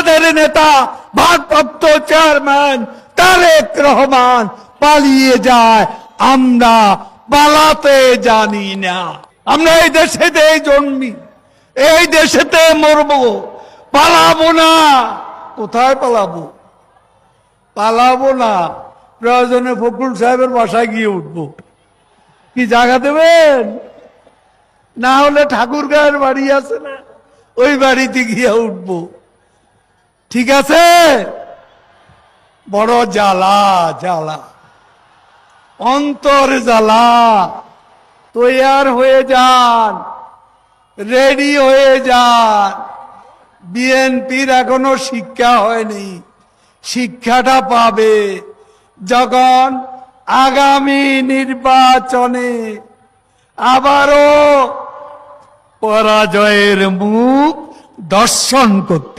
আমাদের নেতা ভারপ্রাপ্ত চেয়ারম্যান তারেক রহমান পালিয়ে যায়, আমরা পালাতে জানি না। আমরা এই দেশেতে জন্মি, এই দেশেতে মরবো, পালাবো না। কোথায় পালাবো? পালাবো না, প্রয়োজনে ফখরুল সাহেবের বাসায় গিয়ে উঠবো। কি জায়গা দেবেন? না হলে ঠাকুর গায়ের বাড়ি আছে না, ওই বাড়িতে গিয়ে উঠবো। ঠিক আছে? বড় জ্বালা, জ্বালা, অন্তর জ্বালা। তৈয়ার হয়ে যান, রেডি হয়ে যান। বিএনপির এখনো শিক্ষা হয়নি, শিক্ষাটা পাবে যখন আগামী নির্বাচনে আবারও পরাজয়ের মুখ দর্শন করতে